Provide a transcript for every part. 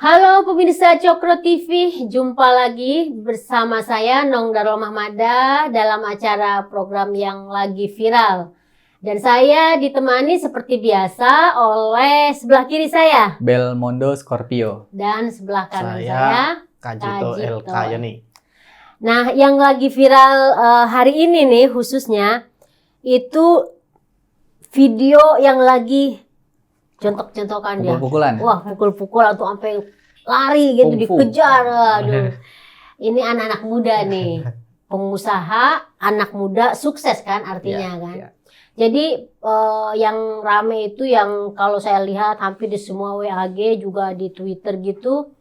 Halo pemirsa Cokro TV, jumpa lagi bersama saya Nong Darul Mahmada dalam acara program yang lagi viral. Dan saya ditemani seperti biasa oleh sebelah kiri saya Belmondo Scorpio. dan sebelah kanan saya Kajito Kajito. LK Yani. Nah, yang lagi viral hari ini nih khususnya itu video yang lagi contok-contokan dia. Pukul-pukulan. Wah, pukul-pukul atau sampai lari gitu, Kungfu. dikejar. Aduh. Ini anak-anak muda nih. Pengusaha, anak muda, sukses kan artinya kan. Ya. Jadi yang rame itu yang kalau saya lihat hampir di semua WAG juga di Twitter gitu,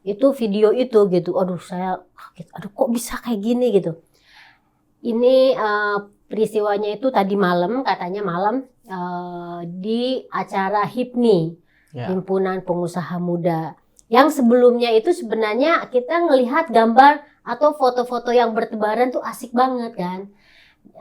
itu video itu gitu. Aduh, saya kaget. Aduh, kok bisa kayak gini gitu. Ini peristiwanya itu tadi malam, katanya malam di acara HIPMI, Ya. Himpunan Pengusaha Muda. Yang sebelumnya itu sebenarnya kita ngelihat gambar atau foto-foto yang bertebaran tuh asik banget kan.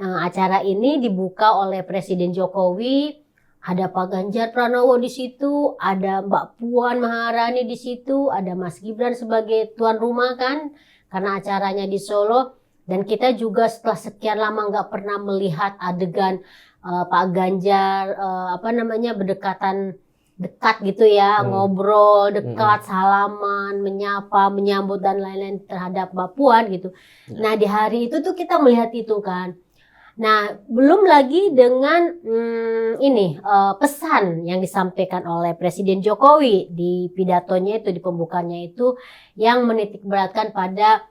Acara ini dibuka oleh Presiden Jokowi, ada Pak Ganjar Pranowo di situ, ada Mbak Puan Maharani di situ, ada Mas Gibran sebagai tuan rumah kan, karena acaranya di Solo. Dan kita juga setelah sekian lama nggak pernah melihat adegan Pak Ganjar berdekatan dekat gitu ya, ngobrol dekat, salaman, menyapa, menyambut dan lain-lain terhadap Mbak Puan gitu. Nah, di hari itu tuh kita melihat itu kan. Nah, belum lagi dengan pesan yang disampaikan oleh Presiden Jokowi di pidatonya itu, di pembukanya itu, yang menitikberatkan pada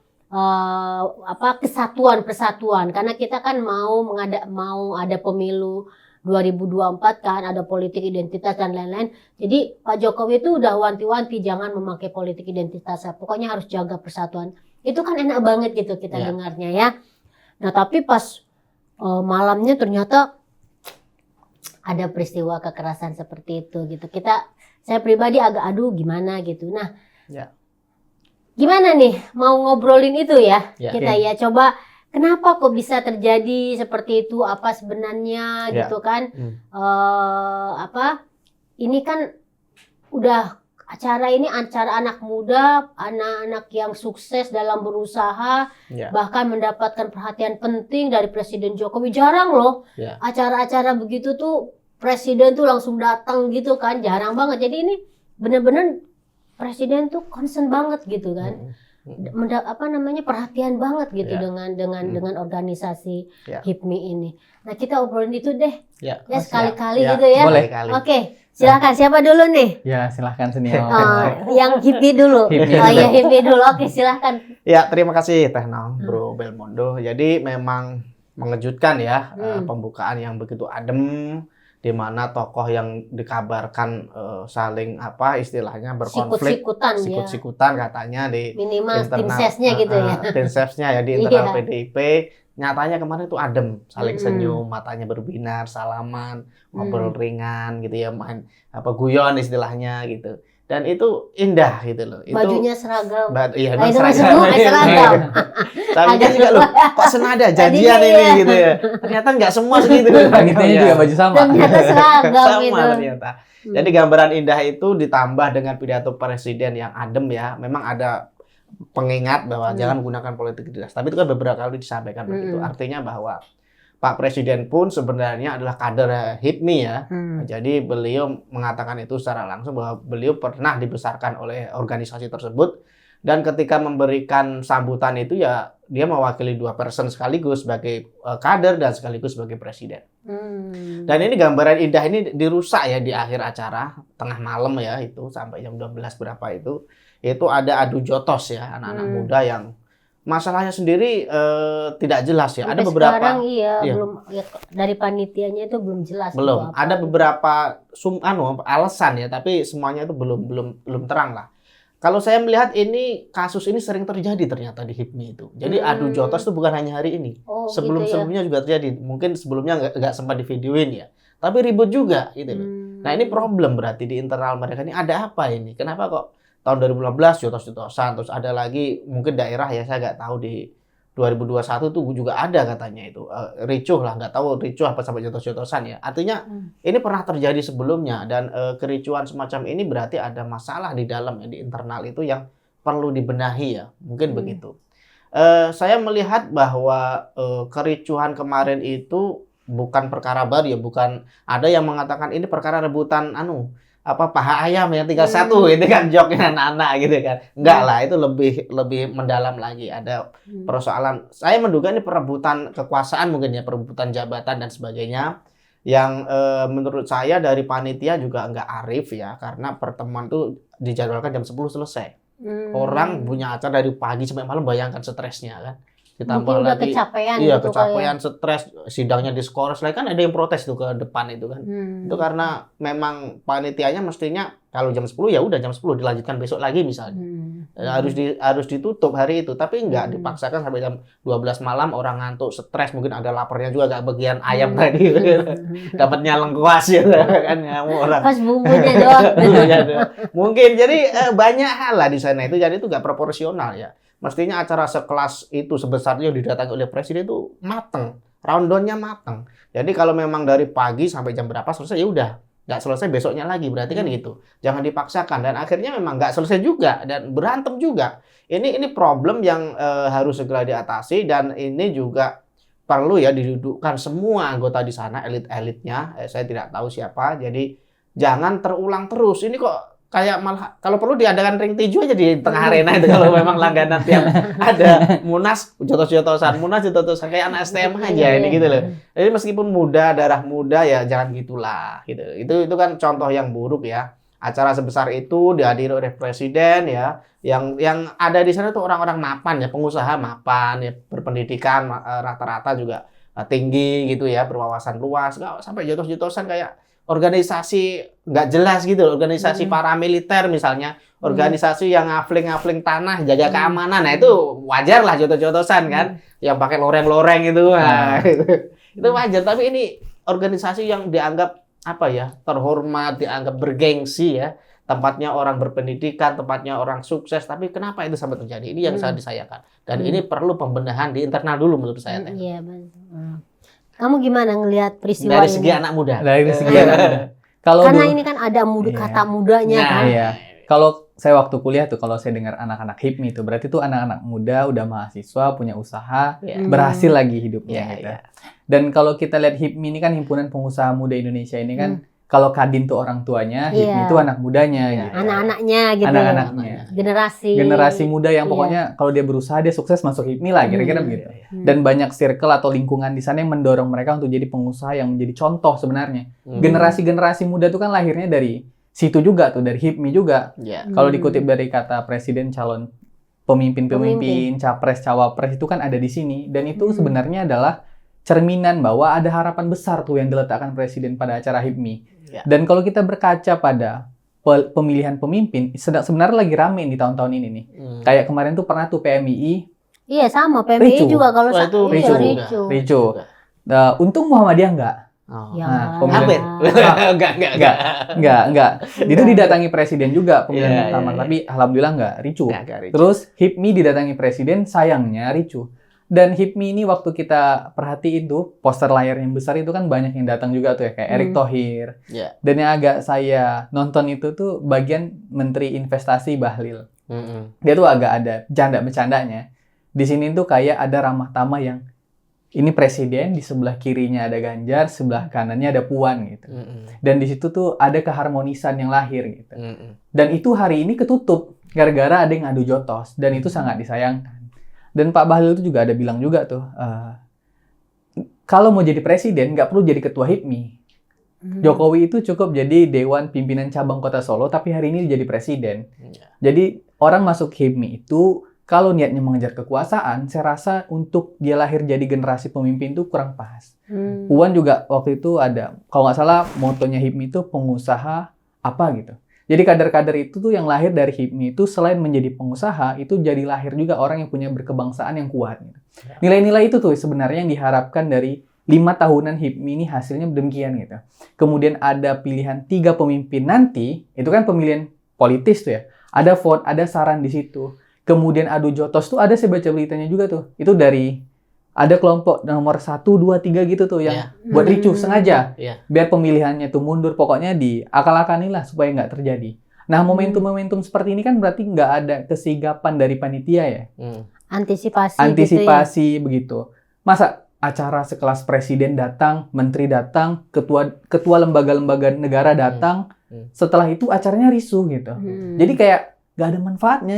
kesatuan persatuan, karena kita kan mau ada pemilu 2024 kan, ada politik identitas dan lain-lain. Jadi Pak Jokowi itu udah wanti-wanti jangan memakai politik identitas, pokoknya harus jaga persatuan. Itu kan enak banget gitu kita dengarnya ya. Nah, tapi pas malamnya ternyata ada peristiwa kekerasan seperti itu gitu. Saya pribadi agak aduh gimana gitu. Nah, gimana nih mau ngobrolin itu ya, kita ya coba kenapa kok bisa terjadi seperti itu, apa sebenarnya gitu kan. Ini kan udah acara anak muda, anak-anak yang sukses dalam berusaha, bahkan mendapatkan perhatian penting dari Presiden Jokowi. Jarang loh acara-acara begitu tuh Presiden tuh langsung datang gitu kan, jarang banget. Jadi ini bener-bener Presiden tuh concern banget gitu kan, perhatian banget gitu dengan organisasi HIPMI ini. Nah, kita obrolin itu deh, sekali-kali gitu ya. Boleh. Oke, silakan siapa dulu nih? Ya, silahkan senior. Yang HIPMI dulu. HIPMI dulu. Oke, silahkan. Ya, terima kasih Teh Nong, Bro Belmondo. Jadi memang mengejutkan ya, pembukaan yang begitu adem, di mana tokoh yang dikabarkan saling istilahnya berkonflik, sikut-sikutan katanya di minimal internal, tim sesnya gitu ya. Tim sesnya ya di internal PDIP. Nyatanya kemarin itu adem, saling senyum, matanya berbinar, salaman, ngobrol ringan gitu ya, main guyon istilahnya gitu. Dan itu indah gitu loh. Bajunya seragam. Iya, itu seragam. Tapi kan juga loh, kok senada janjian ini gitu ya. Ternyata nggak semua segitu. Panitianya juga baju sama. Ternyata seragam Sama gitu. ternyata. Jadi gambaran indah itu ditambah dengan pidato presiden yang adem ya. Memang ada pengingat bahwa jangan menggunakan politik identitas. Tapi itu kan beberapa kali disampaikan begitu. Artinya bahwa Pak Presiden pun sebenarnya adalah kader HIPMI ya. Jadi beliau mengatakan itu secara langsung bahwa beliau pernah dibesarkan oleh organisasi tersebut. Dan ketika memberikan sambutan itu ya dia mewakili dua person sekaligus sebagai kader dan sekaligus sebagai presiden. Dan ini gambaran indah ini dirusak ya di akhir acara tengah malam ya, itu sampai jam 12 berapa itu ada adu jotos ya anak-anak muda yang masalahnya sendiri tidak jelas ya. Sampai ada beberapa sekarang belum dari panitianya itu belum jelas. Belum. Ada beberapa alasan ya, tapi semuanya itu belum terang lah. Kalau saya melihat kasus ini sering terjadi ternyata di HIPMI itu. Jadi adu jotos itu bukan hanya hari ini. Sebelumnya juga terjadi. Mungkin sebelumnya nggak sempat divideoin ya. Tapi ribut juga gitu loh. Nah, ini problem berarti di internal mereka ini ada apa ini? Kenapa kok tahun 2015 jotos-jotosan, terus ada lagi mungkin daerah ya saya nggak tahu di 2021 tuh juga ada katanya itu ricuh lah, nggak tahu ricuh apa sampai jotos-jotosan ya. Artinya ini pernah terjadi sebelumnya dan kericuhan semacam ini berarti ada masalah di dalam ya, di internal itu yang perlu dibenahi ya, mungkin begitu. Saya melihat bahwa kericuhan kemarin itu bukan perkara baru ya, bukan ada yang mengatakan ini perkara rebutan paha ayam ya tinggal satu itu kan joknya anak-anak gitu kan. Enggak lah, itu lebih mendalam lagi. Ada persoalan, saya menduga ini perebutan kekuasaan mungkin ya, perebutan jabatan dan sebagainya yang menurut saya dari panitia juga enggak arif ya, karena pertemuan tuh dijadwalkan jam 10 selesai. Orang punya acara dari pagi sampai malam, bayangkan stresnya kan. Ditambah mungkin udah lagi kecapean iya gitu kecapean, stres, sidangnya diskors lagi kan, ada yang protes tuh ke depan itu kan. Itu karena memang panitianya mestinya kalau jam 10 ya udah jam 10 dilanjutkan besok lagi misalnya. Harus ditutup hari itu, tapi enggak dipaksakan sampai jam 12 malam, orang ngantuk, stres, mungkin ada laparnya juga gak bagian ayam tadi. Dapatnya lengkuas ya kan orang. Pas bumbunya doang. Mungkin jadi banyak hal lah di sana itu, jadi itu gak proporsional ya. Mestinya acara sekelas itu sebesar yang didatangi oleh presiden itu mateng, rundown-nya mateng. Jadi kalau memang dari pagi sampai jam berapa selesai ya udah, nggak selesai besoknya lagi, berarti kan gitu. Jangan dipaksakan dan akhirnya memang nggak selesai juga dan berantem juga. Ini problem yang harus segera diatasi dan ini juga perlu ya didudukkan semua anggota di sana, elit-elitnya. Saya tidak tahu siapa. Jadi jangan terulang terus. Ini kok kayak malah kalau perlu diadakan ring tinju aja di tengah arena itu kalau memang langganan tiap ada munas jotos-jotosan kayak anak STM aja ini gitu loh. Jadi meskipun muda, darah muda ya jangan gitulah gitu. Itu kan contoh yang buruk ya. Acara sebesar itu dihadiri oleh presiden ya, yang ada di sana tuh orang-orang mapan ya, pengusaha mapan ya, berpendidikan rata-rata juga tinggi gitu ya, berwawasan luas, nggak sampai jotos-jotosan kayak organisasi nggak jelas gitu, organisasi paramiliter misalnya, organisasi yang ngafling tanah, jaga keamanan, nah itu wajar lah jotos-jotosan kan, yang pakai loreng-loreng itu, itu wajar. Tapi ini organisasi yang dianggap terhormat, dianggap bergengsi ya, tempatnya orang berpendidikan, tempatnya orang sukses, tapi kenapa itu sampai terjadi? Ini yang sangat disayangkan, dan ini perlu pembenahan di internal dulu menurut saya. Iya betul. Kamu gimana ngelihat peristiwa dari ini? segi anak muda? Dari segi anak muda. Karena ini kan ada kata mudanya kan. Iya. Kalau saya waktu kuliah tuh, kalau saya dengar anak-anak HIPMI itu berarti tuh anak-anak muda udah mahasiswa, punya usaha, berhasil lagi hidupnya gitu. Dan kalau kita lihat HIPMI ini kan himpunan pengusaha muda Indonesia ini kan, kalau Kadin tuh orang tuanya, HIPMI itu anak mudanya gitu. Anak-anaknya gitu. Anak-anaknya. Generasi muda yang pokoknya kalau dia berusaha dia sukses masuk HIPMI lah kira-kira begitu. Dan banyak circle atau lingkungan di sana yang mendorong mereka untuk jadi pengusaha yang menjadi contoh sebenarnya. Generasi-generasi muda itu kan lahirnya dari situ juga tuh, dari HIPMI juga. Kalau dikutip dari kata presiden, calon pemimpin-pemimpin, capres, cawapres itu kan ada di sini, dan itu sebenarnya adalah cerminan bahwa ada harapan besar tuh yang diletakkan presiden pada acara HIPMI. Dan kalau kita berkaca pada pemilihan pemimpin, sebenarnya lagi rame di tahun-tahun ini nih. Kayak kemarin tuh pernah tuh PMII. Iya sama, PMII juga kalau Ricu. Untung Muhammadiyah enggak. Hampir. Enggak. Itu didatangi presiden juga pemilihan pertama, tapi alhamdulillah enggak ricu. Terus HIPMI didatangi presiden, sayangnya ricu. Dan HIPMI ini waktu kita perhatiin tuh, poster layar yang besar itu kan banyak yang datang juga tuh ya, kayak Erick Thohir. Dan yang agak saya nonton itu tuh bagian Menteri Investasi Bahlil. Dia tuh agak ada bercandanya. Di sini tuh kayak ada ramah tamah yang ini presiden, di sebelah kirinya ada Ganjar, sebelah kanannya ada Puan gitu. Dan di situ tuh ada keharmonisan yang lahir gitu. Dan itu hari ini ketutup gara-gara ada yang adu jotos, dan itu sangat disayangkan. Dan Pak Bahlil itu juga ada bilang juga tuh, kalau mau jadi presiden nggak perlu jadi ketua HIPMI. Jokowi itu cukup jadi Dewan Pimpinan Cabang Kota Solo, tapi hari ini jadi presiden. Jadi orang masuk HIPMI itu kalau niatnya mengejar kekuasaan, saya rasa untuk dia lahir jadi generasi pemimpin itu kurang pas. Puan juga waktu itu ada, kalau nggak salah motonya HIPMI itu pengusaha apa gitu. Jadi kader-kader itu tuh yang lahir dari HIPMI itu selain menjadi pengusaha, itu jadi lahir juga orang yang punya berkebangsaan yang kuat. Gitu. Nilai-nilai itu tuh sebenarnya yang diharapkan dari 5 tahunan HIPMI ini hasilnya demikian gitu. Kemudian ada pilihan 3 pemimpin nanti, itu kan pemilihan politis tuh ya. Ada vote, ada saran di situ. kemudian adu jotos tuh ada saya baca beritanya juga tuh. Itu dari ada kelompok nomor 1, 2, 3 gitu tuh yang buat ricuh sengaja. Biar pemilihannya tuh mundur. Pokoknya diakal-akalin lah supaya nggak terjadi. Nah, momentum-momentum seperti ini kan berarti nggak ada kesigapan dari panitia ya. Antisipasi begitu. Masa acara sekelas presiden datang, menteri datang, ketua lembaga-lembaga negara datang, setelah itu acaranya risuh gitu. Jadi kayak nggak ada manfaatnya.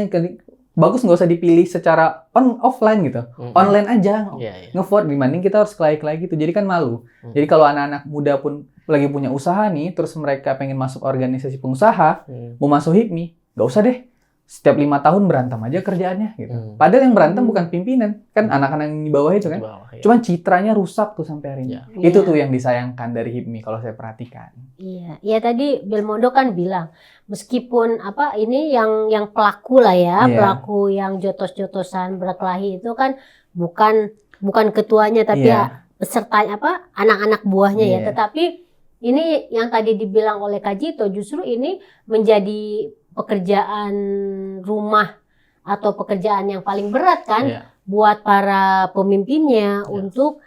Bagus nggak usah dipilih secara offline gitu, online aja ngevote, dibanding kita harus kelahi-kelahi gitu. Jadi kan malu. Jadi kalau anak-anak muda pun lagi punya usaha nih, terus mereka pengen masuk organisasi pengusaha, mau masuk HIPMI, nggak usah deh. Setiap 5 tahun berantem aja kerjaannya gitu. Padahal yang berantem bukan pimpinan, kan anak-anak yang di bawah itu kan. Cuman citranya rusak tuh sampai hari ini. Itu tuh yang disayangkan dari HIPMI kalau saya perhatikan. Iya, ya tadi Belmondo kan bilang meskipun ini yang pelaku lah ya, pelaku yang jotos-jotosan berkelahi itu kan bukan ketuanya tapi pesertanya anak-anak buahnya ya. Tetapi ini yang tadi dibilang oleh Kak Jito, justru ini menjadi pekerjaan rumah atau pekerjaan yang paling berat kan buat para pemimpinnya untuk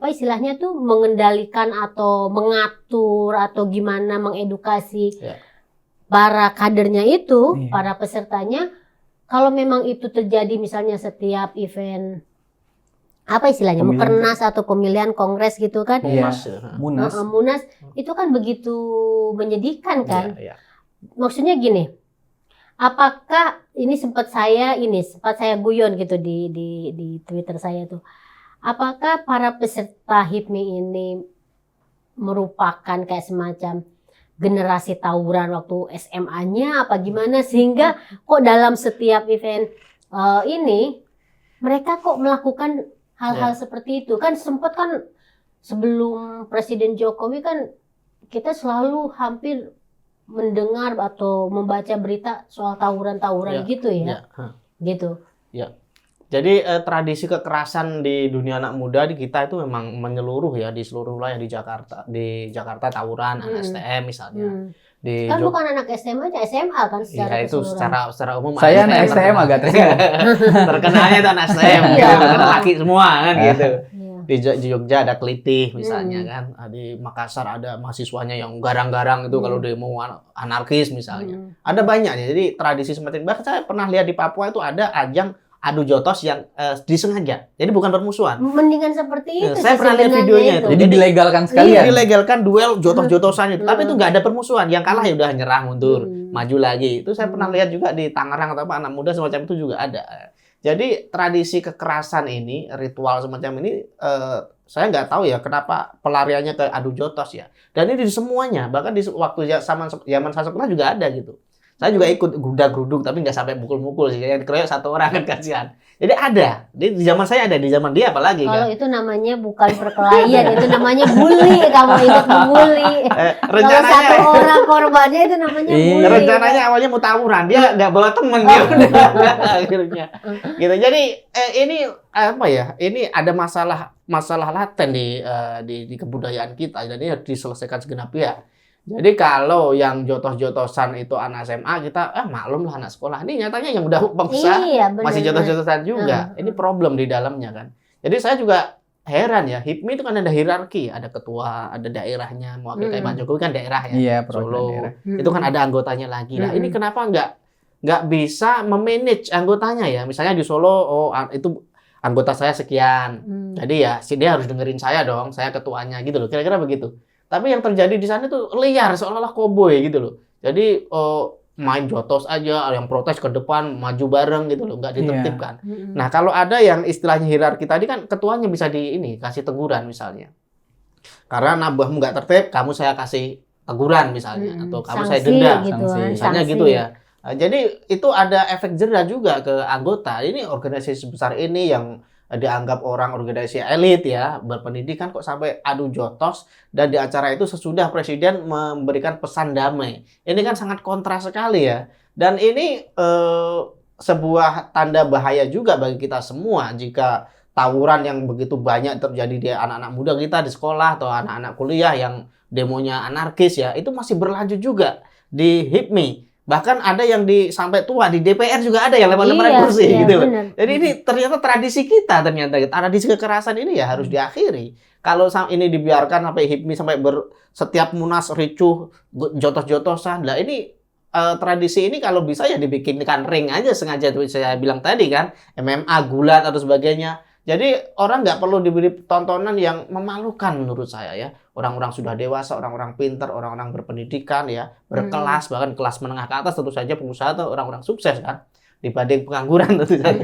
istilahnya tuh mengendalikan atau mengatur atau gimana mengedukasi para kadernya itu, para pesertanya. Kalau memang itu terjadi misalnya setiap event istilahnya Mukernas atau pemilihan kongres gitu kan, Munas itu kan begitu menyedihkan kan. Maksudnya gini, apakah ini sempat saya guyon gitu di Twitter saya tuh, apakah para peserta HIPMI ini merupakan kayak semacam generasi tawuran waktu SMA-nya apa gimana, sehingga kok dalam setiap event ini mereka kok melakukan hal-hal seperti itu. Kan sempat kan sebelum Presiden Jokowi kan kita selalu hampir mendengar atau membaca berita soal tawuran-tawuran gitu ya. Gitu. Jadi tradisi kekerasan di dunia anak muda di kita itu memang menyeluruh ya, di seluruh wilayah di Jakarta. Di Jakarta tawuran anak STM misalnya. Kan bukan anak SMA aja, SMA kan secara itu secara umum. Saya anak STM agak terkenalnya itu anak STM gitu, karena laki semua kan gitu. Di Jogja ada Kelitih misalnya kan, di Makassar ada mahasiswanya yang garang-garang itu kalau demo anarkis misalnya. Ada banyaknya. Jadi tradisi semacam itu. Bahkan saya pernah lihat di Papua itu ada ajang adu jotos yang disengaja. Jadi bukan permusuhan. Mendingan seperti itu. Saya pernah lihat videonya itu. Jadi dilegalkan sekali ya. Dilegalkan duel jotos-jotosan itu. Tapi itu nggak ada permusuhan. Yang kalah ya udah nyerah mundur, maju lagi. Itu saya pernah lihat juga di Tangerang atau anak muda semacam itu juga ada. Jadi tradisi kekerasan ini, ritual semacam ini, saya nggak tahu ya kenapa pelariannya ke adu jotos ya. Dan ini di semuanya, bahkan di waktu zaman saya sekolah juga ada gitu. Saya juga ikut gudak-gruduk, tapi nggak sampai mukul-mukul sih. Yang dikeroyok satu orang kan kasihan. Jadi ada, di zaman saya ada, di zaman dia apalagi kan. Kalau itu namanya bukan perkelahian, itu namanya bully. Kamu ikut membuli. Kalau satu orang korbannya itu namanya bully. Rencananya awalnya mau tawuran, dia nggak bawa temen dia udah akhirnya. Gitu. Jadi ini apa ya? Ini ada masalah laten di kebudayaan kita, dan ini harus diselesaikan segenap pihak. Jadi kalau yang jotos-jotosan itu anak SMA, kita maklum lah anak sekolah. Ini nyatanya yang udah pengusaha masih jotos-jotosan juga. Ini problem di dalamnya kan. Jadi saya juga heran ya, HIPMI itu kan ada hierarki, ada ketua, ada daerahnya. Mewakili kayak Pak Jokowi kan daerah ya, Solo. Itu kan ada anggotanya lagi. Nah ini kenapa nggak bisa memanage anggotanya ya? Misalnya di Solo, itu anggota saya sekian. Jadi ya dia harus dengerin saya dong, saya ketuanya gitu loh. Kira-kira begitu. Tapi yang terjadi di sana tuh liar, seolah-olah koboi gitu loh. Jadi main jotos aja, yang protes ke depan, maju bareng gitu loh, nggak ditertibkan. Nah kalau ada yang istilahnya hierarki tadi kan ketuanya bisa kasih teguran misalnya. Karena nabahmu nggak tertib, kamu saya kasih teguran misalnya, atau kamu saya denda, gitu, misalnya gitu ya. Nah, jadi itu ada efek jera juga ke anggota. Ini organisasi sebesar ini yang dianggap orang organisasi elit ya, berpendidikan kok sampai adu jotos, dan di acara itu sesudah presiden memberikan pesan damai. Ini kan sangat kontra sekali ya. Dan ini sebuah tanda bahaya juga bagi kita semua jika tawuran yang begitu banyak terjadi di anak-anak muda kita di sekolah atau anak-anak kuliah yang demonya anarkis ya, itu masih berlanjut juga di HIPMI. Bahkan ada yang sampai tua di DPR juga ada yang lempar-lemparan kursi gitu loh. Jadi ini ternyata tradisi kita ternyata. Tradisi kekerasan ini ya harus diakhiri. Kalau ini dibiarkan sampai HIPMI sampai setiap munas ricuh, jotos-jotosan. Lah ini tradisi ini kalau bisa ya dibikinkan ring aja sengaja saya bilang tadi kan, MMA, gulat atau sebagainya. Jadi orang nggak perlu diberi tontonan yang memalukan menurut saya ya. Orang-orang sudah dewasa, orang-orang pintar, orang-orang berpendidikan ya, berkelas, bahkan kelas menengah ke atas tentu saja pengusaha atau orang-orang sukses kan. Dibanding pengangguran tentu saja.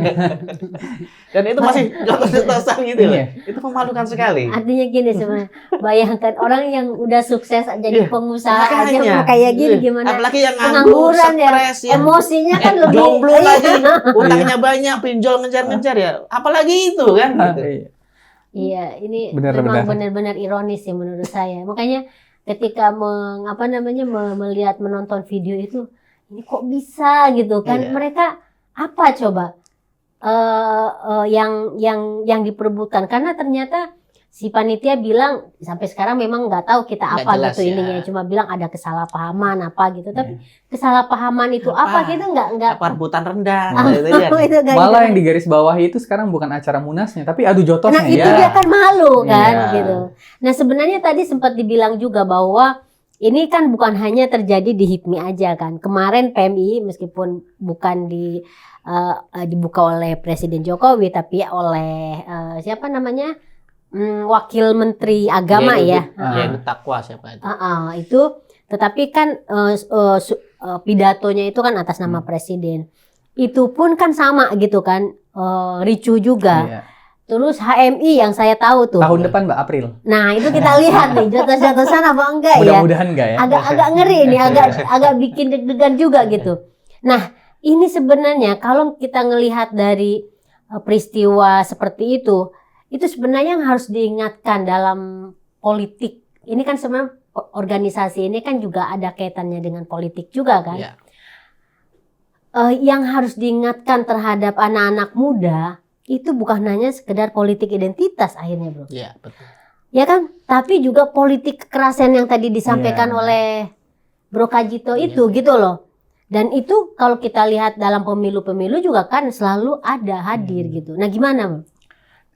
Dan itu masih jotos-jotosan gitu loh. Itu memalukan sekali. Artinya gini sebenarnya, bayangkan orang yang udah sukses jadi pengusaha aja kayak gini gimana? Apalagi yang pengangguran stres, ya, emosinya kan lebih jomblo lagi, utangnya banyak, pinjol ngejar-ngejar ya. Apalagi itu kan gitu. Iya, ini memang benar-benar ironis sih menurut saya. Makanya ketika melihat menonton video itu, ini kok bisa gitu kan? Mereka apa coba yang diperebutkan? Karena ternyata si panitia bilang sampai sekarang memang nggak tau kita apa jelas, gitu ininya, cuma bilang ada kesalahpahaman apa gitu. Tapi kesalahpahaman itu apa kita nggak rebutan rendang. Malah yang di garis bawah itu sekarang bukan acara munasnya, tapi adu jotosnya. Nah itu dia kan malu kan gitu. Nah sebenarnya tadi sempat dibilang juga bahwa ini kan bukan hanya terjadi di HIPMI aja kan. Kemarin PMI meskipun bukan dibuka oleh Presiden Jokowi tapi oleh siapa namanya? Wakil Menteri Agama Takwa siapa itu? Itu tetapi kan pidatonya itu kan atas nama Presiden. Itu pun kan sama gitu kan, ricuh juga. Terus HMI yang saya tahu tuh. Tahun depan Mbak, April. Nah itu kita lihat nih jotos-jotosan apa enggak ya? Mudah-mudahan enggak ya. Agak ngeri nih, agak bikin deg-degan juga gitu. Nah ini sebenarnya kalau kita ngelihat dari peristiwa seperti itu sebenarnya yang harus diingatkan dalam politik. Ini kan sebenarnya organisasi ini kan juga ada kaitannya dengan politik juga kan. Yang harus diingatkan terhadap anak-anak muda itu bukan hanya sekedar politik identitas akhirnya bro. Iya betul. Ya kan, tapi juga politik kekerasan yang tadi disampaikan oleh Bro Kajito itu gitu loh. Dan itu kalau kita lihat dalam pemilu-pemilu juga kan selalu ada hadir gitu. Nah gimana bro?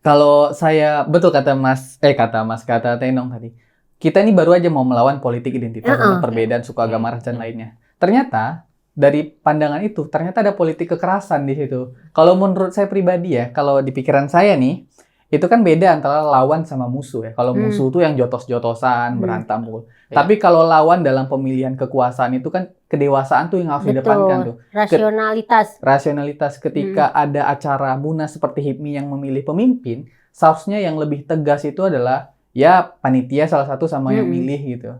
Kalau saya, betul kata Tenong tadi, kita ini baru aja mau melawan politik identitas dan perbedaan suku agama ras dan lainnya. Ternyata dari pandangan itu ternyata ada politik kekerasan di situ. Kalau menurut saya pribadi ya, kalau di pikiran saya nih, itu kan beda antara lawan sama musuh ya. Kalau musuh tuh yang jotos-jotosan, berantem mulu. Tapi kalau lawan dalam pemilihan kekuasaan itu kan kedewasaan tuh yang harus didepankan tuh. Rasionalitas ketika ada acara munas seperti HIPMI yang memilih pemimpin, seharusnya yang lebih tegas itu adalah ya panitia salah satu sama yang milih gitu.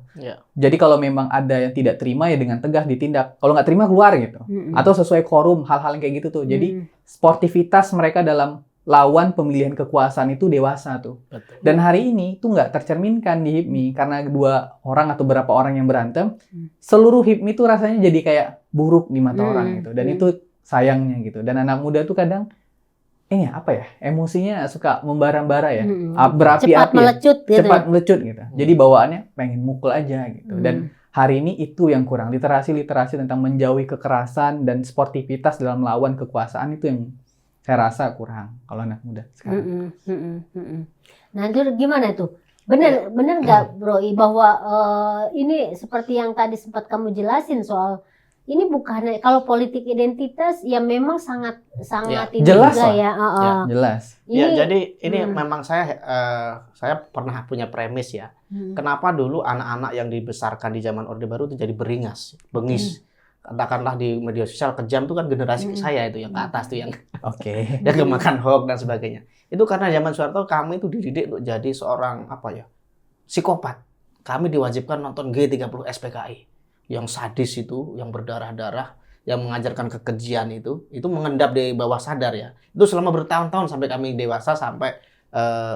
Jadi kalau memang ada yang tidak terima ya dengan tegas ditindak. Kalau nggak terima keluar gitu. Atau sesuai quorum, hal-hal yang kayak gitu tuh. Jadi sportivitas mereka dalam lawan pemilihan kekuasaan itu dewasa tuh. Betul. Dan hari ini itu nggak tercerminkan di HIPMI karena dua orang atau beberapa orang yang berantem, seluruh HIPMI itu rasanya jadi kayak buruk di mata orang gitu. Dan itu sayangnya gitu. Dan anak muda tuh kadang emosinya suka membara-bara ya, berapi-api, cepat melecut gitu. Jadi bawaannya pengen mukul aja gitu. Dan hari ini itu yang kurang, literasi tentang menjauhi kekerasan dan sportivitas dalam melawan kekuasaan itu yang saya rasa kurang kalau anak muda sekarang. Nah, itu gimana tuh? Bener nggak, Bro, bahwa ini seperti yang tadi sempat kamu jelasin soal ini bukan kalau politik identitas ya memang sangat ini jelas juga lah. Ya. Jelas. Ya, jadi ini memang saya pernah punya premis ya. Kenapa dulu anak-anak yang dibesarkan di zaman Orde Baru itu jadi beringas, bengis. Katakanlah di media sosial kejam itu kan generasi saya itu yang ke atas tuh yang yang kemakan hoax dan sebagainya. Itu karena zaman Soeharto kami itu dididik untuk jadi seorang psikopat. Kami diwajibkan nonton G30 SPKI yang sadis itu, yang berdarah-darah, yang mengajarkan kekejian itu mengendap di bawah sadar ya. Itu selama bertahun-tahun sampai kami dewasa sampai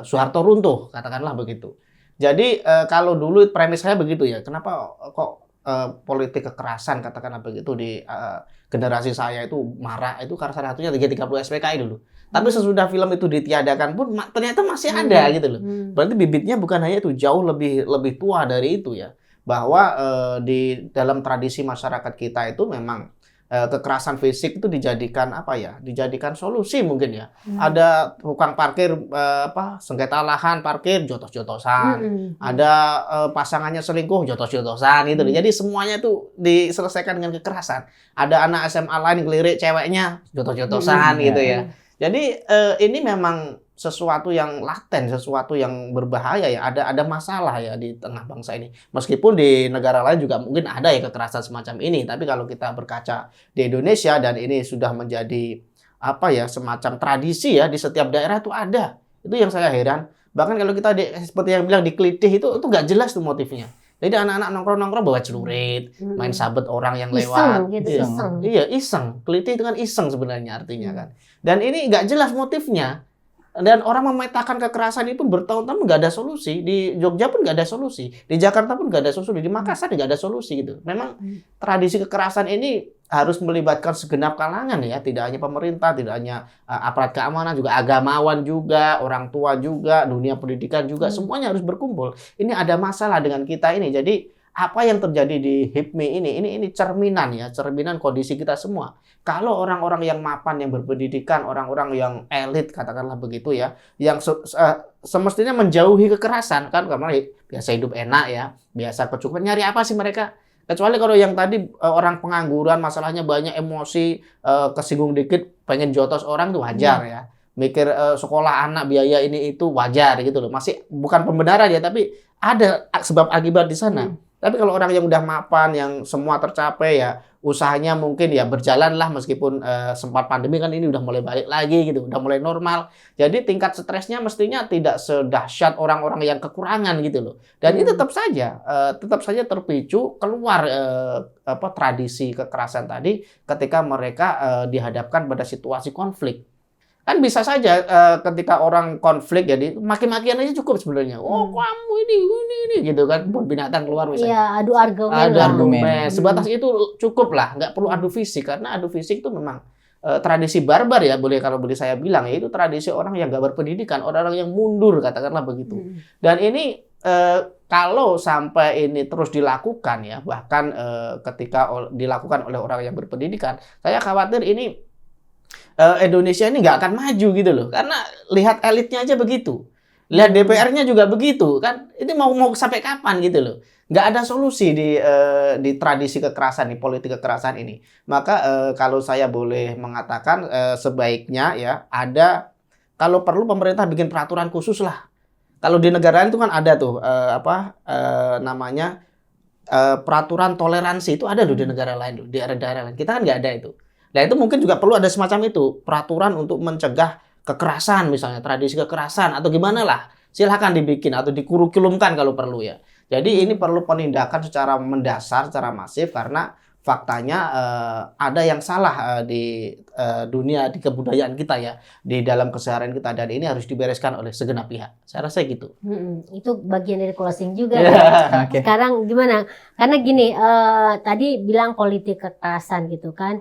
Soeharto runtuh, katakanlah begitu. Jadi kalau dulu premis saya begitu ya. Kenapa kok politik kekerasan katakanlah begitu di generasi saya itu marah itu karena salah satunya G30 SPKI dulu. Tapi sesudah film itu ditiadakan pun ternyata masih ada gitu loh. Berarti bibitnya bukan hanya itu, jauh lebih tua dari itu ya. bahwa di dalam tradisi masyarakat kita itu memang kekerasan fisik itu dijadikan apa ya? Dijadikan solusi mungkin ya. Ada tukang parkir sengketa lahan parkir jotos-jotosan. Ada pasangannya selingkuh jotos-jotosan gitu. Jadi semuanya tuh diselesaikan dengan kekerasan. Ada anak SMA lain ngelirik ceweknya jotos-jotosan gitu ya. Jadi ini memang sesuatu yang laten, sesuatu yang berbahaya ya. Ada masalah ya di tengah bangsa ini. Meskipun di negara lain juga mungkin ada ya kekerasan semacam ini. Tapi kalau kita berkaca di Indonesia dan ini sudah menjadi semacam tradisi ya di setiap daerah itu ada. Itu yang saya heran. Bahkan kalau kita seperti yang bilang di Klitih itu nggak jelas tuh motifnya. Jadi anak-anak nongkrong-nongkrong bawa celurit, main sabet orang yang lewat. Iseng. Iya, iseng. Klitih itu kan iseng sebenarnya artinya kan. Dan ini nggak jelas motifnya. Dan orang memetakan kekerasan itu bertahun-tahun nggak ada solusi. Di Jogja pun nggak ada solusi. Di Jakarta pun nggak ada solusi. Di Makassar nggak ada solusi gitu. Memang tradisi kekerasan ini harus melibatkan segenap kalangan ya. Tidak hanya pemerintah, tidak hanya aparat keamanan, juga agamawan juga, orang tua juga, dunia pendidikan juga. Semuanya harus berkumpul. Ini ada masalah dengan kita ini. Jadi apa yang terjadi di HIPMI ini cerminan ya, cerminan kondisi kita semua. Kalau orang-orang yang mapan, yang berpendidikan, orang-orang yang elit katakanlah begitu ya, yang semestinya menjauhi kekerasan kan, karena biasa hidup enak ya, biasa kecukupan, nyari apa sih mereka? Kecuali kalau yang tadi orang pengangguran, masalahnya banyak, emosi, kesinggung dikit, pengen jotos orang tuh wajar ya. Mikir sekolah anak biaya ini itu wajar gitu loh. Masih bukan pembenaran ya, tapi ada sebab akibat di sana. Tapi kalau orang yang udah mapan, yang semua tercapai ya, usahanya mungkin ya berjalan lah meskipun sempat pandemi kan ini udah mulai balik lagi gitu, udah mulai normal. Jadi tingkat stresnya mestinya tidak sedahsyat orang-orang yang kekurangan gitu loh. Dan ini tetap saja terpicu keluar tradisi kekerasan tadi ketika mereka dihadapkan pada situasi konflik. Kan bisa saja ketika orang konflik jadi maki-makian aja cukup sebenarnya. Oh, kamu ini gitu kan, binatang keluar misalnya. Iya, adu argumen. Adu argumen. Sebatas itu cukup lah, nggak perlu adu fisik karena adu fisik itu memang tradisi barbar ya, kalau boleh saya bilang ya, itu tradisi orang yang nggak berpendidikan, orang-orang yang mundur katakanlah begitu. Dan ini kalau sampai ini terus dilakukan ya, bahkan ketika dilakukan oleh orang yang berpendidikan, saya khawatir ini Indonesia ini nggak akan maju gitu loh, karena lihat elitnya aja begitu, lihat DPR-nya juga begitu kan, ini mau sampai kapan gitu loh, nggak ada solusi di tradisi kekerasan, di politik kekerasan ini. Maka kalau saya boleh mengatakan sebaiknya ya ada, kalau perlu pemerintah bikin peraturan khusus lah. Kalau di negara lain itu kan ada tuh peraturan toleransi itu ada loh di negara lain, di daerah lain. Kita kan nggak ada itu. Nah itu mungkin juga perlu ada semacam itu, peraturan untuk mencegah kekerasan misalnya, tradisi kekerasan atau gimana lah. Silahkan dibikin atau dikurikulumkan kalau perlu ya. Jadi ini perlu penindakan secara mendasar, secara masif karena faktanya ada yang salah di dunia, di kebudayaan kita ya, di dalam keseharian kita, dan ini harus dibereskan oleh segenap pihak. Saya rasa gitu. Itu bagian dari closing juga ya. Okay. Sekarang gimana? Karena gini, tadi bilang politik kekerasan gitu kan.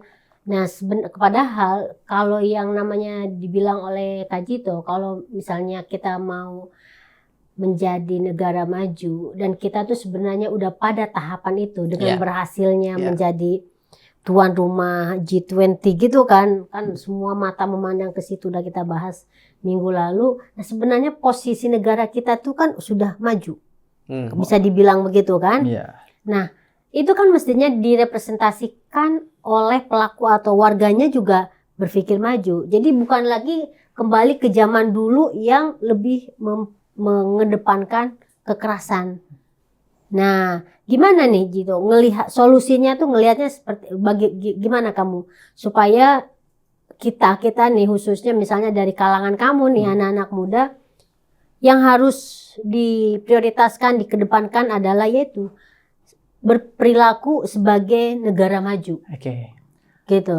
Nah, padahal kalau yang namanya dibilang oleh Kak Jito, kalau misalnya kita mau menjadi negara maju dan kita tuh sebenarnya udah pada tahapan itu dengan berhasilnya menjadi tuan rumah G20 gitu kan semua mata memandang ke situ, udah kita bahas minggu lalu. Nah, sebenarnya posisi negara kita tuh kan sudah maju, bisa dibilang begitu kan? Nah, itu kan mestinya direpresentasikan oleh pelaku atau warganya juga berpikir maju. Jadi bukan lagi kembali ke zaman dulu yang lebih mengedepankan kekerasan. Nah, gimana nih Jito ngelihat solusinya tuh, ngelihatnya seperti gimana kamu supaya kita nih khususnya misalnya dari kalangan kamu nih anak-anak muda yang harus diprioritaskan, dikedepankan adalah yaitu berperilaku sebagai negara maju. Gitu.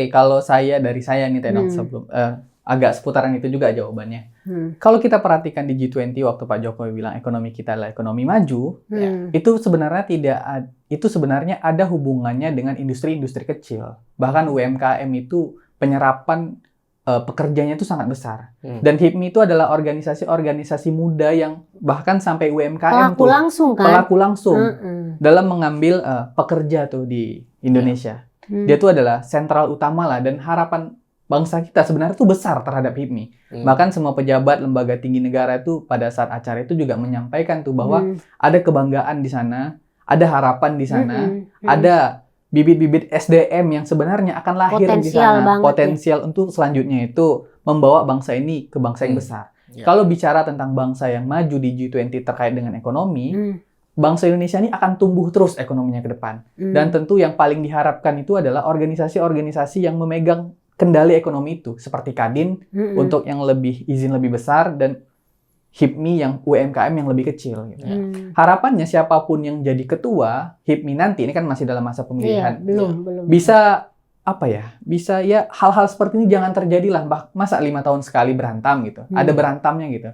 Kalau dari saya nih Tenok, sebelum agak seputaran itu juga jawabannya. Kalau kita perhatikan di G20 waktu Pak Jokowi bilang ekonomi kita adalah ekonomi maju, itu sebenarnya ada hubungannya dengan industri-industri kecil. Bahkan UMKM itu penyerapan pekerjanya itu sangat besar. Dan HIPMI itu adalah organisasi-organisasi muda yang bahkan sampai UMKM pelaku langsung kan? Pelaku langsung dalam mengambil pekerja tuh di Indonesia. Dia tuh adalah sentral utama lah, dan harapan bangsa kita sebenarnya tuh besar terhadap HIPMI. Bahkan semua pejabat lembaga tinggi negara itu pada saat acara itu juga menyampaikan tuh bahwa ada kebanggaan di sana, ada harapan di sana, ada bibit-bibit SDM yang sebenarnya akan lahir di sana, potensial untuk selanjutnya itu membawa bangsa ini ke bangsa yang besar. Kalau bicara tentang bangsa yang maju di G20 terkait dengan ekonomi, bangsa Indonesia ini akan tumbuh terus ekonominya ke depan. Dan tentu yang paling diharapkan itu adalah organisasi-organisasi yang memegang kendali ekonomi itu, seperti Kadin untuk yang izin lebih besar, dan HIPMI yang UMKM yang lebih kecil. Gitu. Harapannya siapapun yang jadi ketua HIPMI nanti, ini kan masih dalam masa pemilihan, belum. Bisa bisa ya hal-hal seperti ini jangan terjadi lah. Masa 5 tahun sekali berantam gitu, ada berantamnya gitu.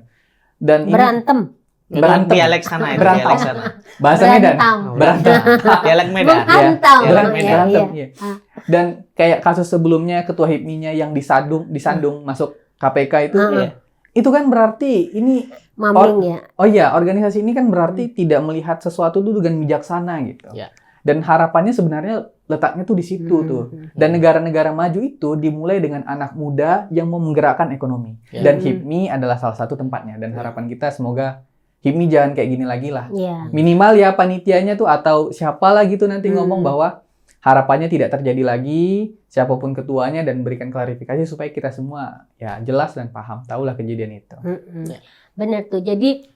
Dan berantem. Dialek sana itu, dialek sana. Bahasa Medan. Berantem. Dialek Medan. Berantem. Dan kayak kasus sebelumnya ketua HIPMI-nya yang disandung masuk KPK itu kan berarti ini organisasi ini kan berarti tidak melihat sesuatu itu dengan bijaksana gitu. Dan harapannya sebenarnya letaknya tuh di situ tuh. Dan negara-negara maju itu dimulai dengan anak muda yang mau menggerakkan ekonomi. Dan HIPMI adalah salah satu tempatnya. Dan harapan kita semoga HIPMI jangan kayak gini lagi lah. Minimal ya panitianya tuh atau siapa lah gitu nanti ngomong bahwa harapannya tidak terjadi lagi, siapapun ketuanya, dan berikan klarifikasi supaya kita semua ya jelas dan paham, tahulah kejadian itu. Benar tuh. Jadi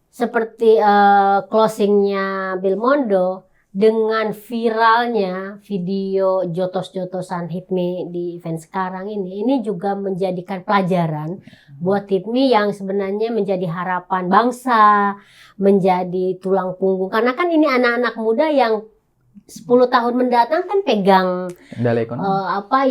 seperti closingnya Belmondo, dengan viralnya video jotos-jotosan HIPMI di event sekarang ini juga menjadikan pelajaran buat HIPMI yang sebenarnya menjadi harapan bangsa, menjadi tulang punggung. Karena kan ini anak-anak muda yang 10 tahun mendatang kan pegang kendali ekonomi.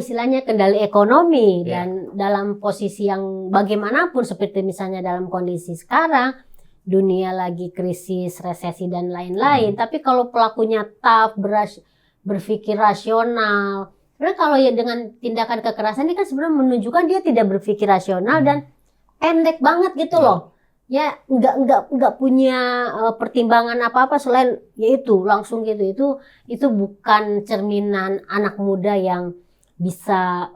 Istilahnya kendali ekonomi, dan dalam posisi yang bagaimanapun, seperti misalnya dalam kondisi sekarang dunia lagi krisis, resesi dan lain-lain. Tapi kalau pelakunya tough, berpikir rasional. Karena kalau ya dengan tindakan kekerasan ini kan sebenarnya menunjukkan dia tidak berpikir rasional dan pendek banget gitu loh. Ya nggak punya pertimbangan apa-apa selain yaitu langsung gitu. Itu bukan cerminan anak muda yang bisa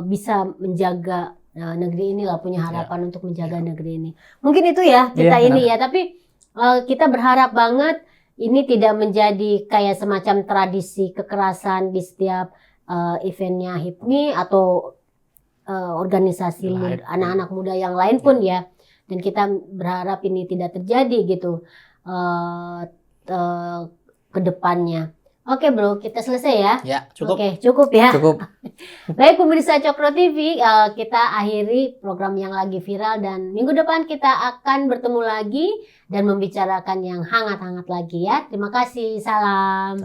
bisa menjaga negeri ini lah, punya harapan untuk menjaga negeri ini. Mungkin itu ya kita tapi kita berharap banget ini tidak menjadi kayak semacam tradisi kekerasan di setiap eventnya HIPMI atau organisasi anak-anak muda yang lain pun ya. Dan kita berharap ini tidak terjadi gitu ke depannya. Oke bro, kita selesai ya? Ya, cukup. Oke, cukup ya? Cukup. Baik pemirsa Cokro TV, kita akhiri program yang lagi viral, dan minggu depan kita akan bertemu lagi dan membicarakan yang hangat-hangat lagi ya. Terima kasih, salam.